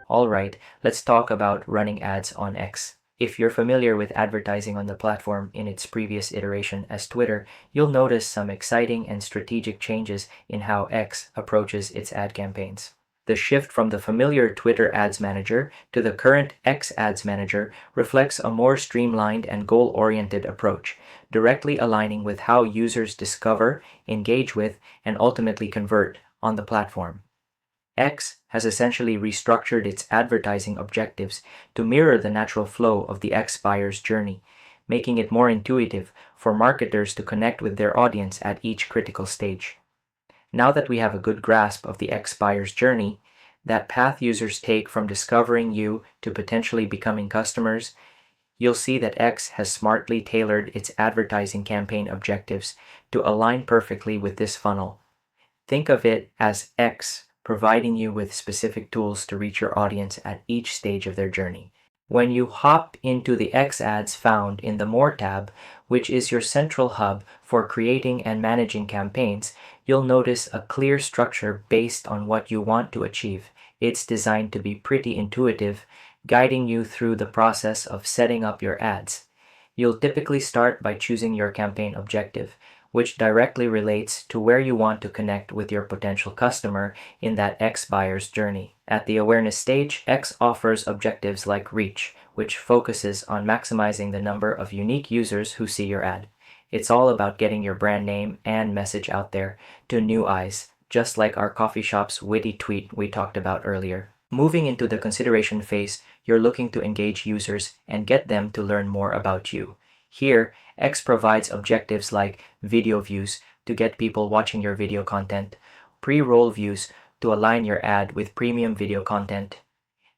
Alright, let's talk about running ads on X. If you're familiar with advertising on the platform in its previous iteration as Twitter, you'll notice some exciting and strategic changes in how X approaches its ad campaigns. The shift from the familiar Twitter Ads Manager to the current X Ads Manager reflects a more streamlined and goal-oriented approach, directly aligning with how users discover, engage with, and ultimately convert on the platform. X has essentially restructured its advertising objectives to mirror the natural flow of the X buyer's journey, making it more intuitive for marketers to connect with their audience at each critical stage. Now that we have a good grasp of the X buyer's journey, that path users take from discovering you to potentially becoming customers, you'll see that X has smartly tailored its advertising campaign objectives to align perfectly with this funnel. Think of it as X providing you with specific tools to reach your audience at each stage of their journey. When you hop into the X ads found in the More tab, which is your central hub for creating and managing campaigns, you'll notice a clear structure based on what you want to achieve. It's designed to be pretty intuitive, guiding you through the process of setting up your ads. You'll typically start by choosing your campaign objective, which directly relates to where you want to connect with your potential customer in that X buyer's journey. At the awareness stage, X offers objectives like reach, which focuses on maximizing the number of unique users who see your ad. It's all about getting your brand name and message out there to new eyes, just like our coffee shop's witty tweet we talked about earlier. Moving into the consideration phase, you're looking to engage users and get them to learn more about you. Here, X provides objectives like video views to get people watching your video content, pre-roll views to align your ad with premium video content,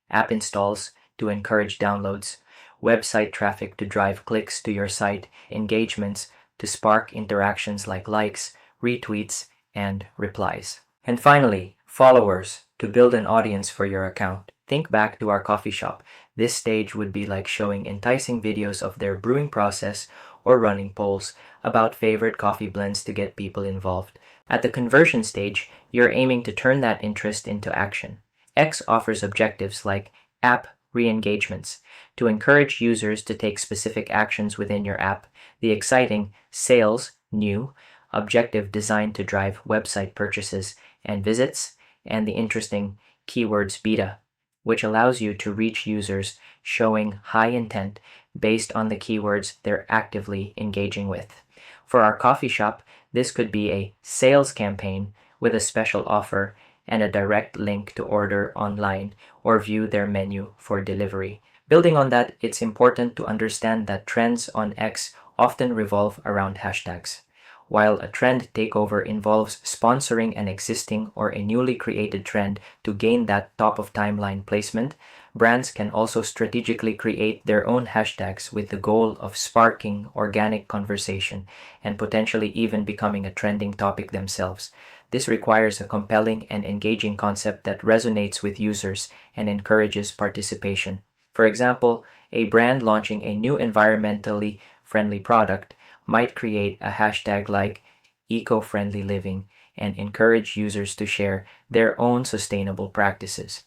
app installs to encourage downloads, website traffic to drive clicks to your site, engagements to spark interactions like likes, retweets, and replies. And finally, followers to build an audience for your account. Think back to our coffee shop. This stage would be like showing enticing videos of their brewing process or running polls about favorite coffee blends to get people involved. At the conversion stage, you're aiming to turn that interest into action. X offers objectives like app re-engagements to encourage users to take specific actions within your app, the exciting sales new objective designed to drive website purchases and visits, and the interesting keywords beta, which allows you to reach users showing high intent based on the keywords they're actively engaging with. For our coffee shop, this could be a sales campaign with a special offer and a direct link to order online or view their menu for delivery. Building on that, it's important to understand that trends on X often revolve around hashtags. While a trend takeover involves sponsoring an existing or a newly created trend to gain that top-of-timeline placement, brands can also strategically create their own hashtags with the goal of sparking organic conversation and potentially even becoming a trending topic themselves. This requires a compelling and engaging concept that resonates with users and encourages participation. For example, a brand launching a new environmentally friendly product might create a hashtag like eco-friendly living and encourage users to share their own sustainable practices.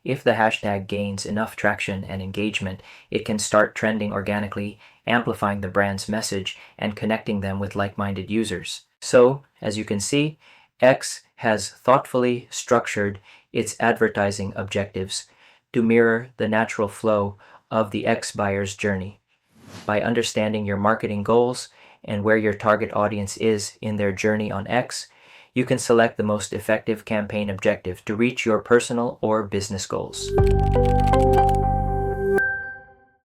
If the hashtag gains enough traction and engagement, it can start trending organically, amplifying the brand's message and connecting them with like-minded users. So, as you can see, X has thoughtfully structured its advertising objectives to mirror the natural flow of the X buyer's journey. By understanding your marketing goals and where your target audience is in their journey on X, you can select the most effective campaign objective to reach your personal or business goals.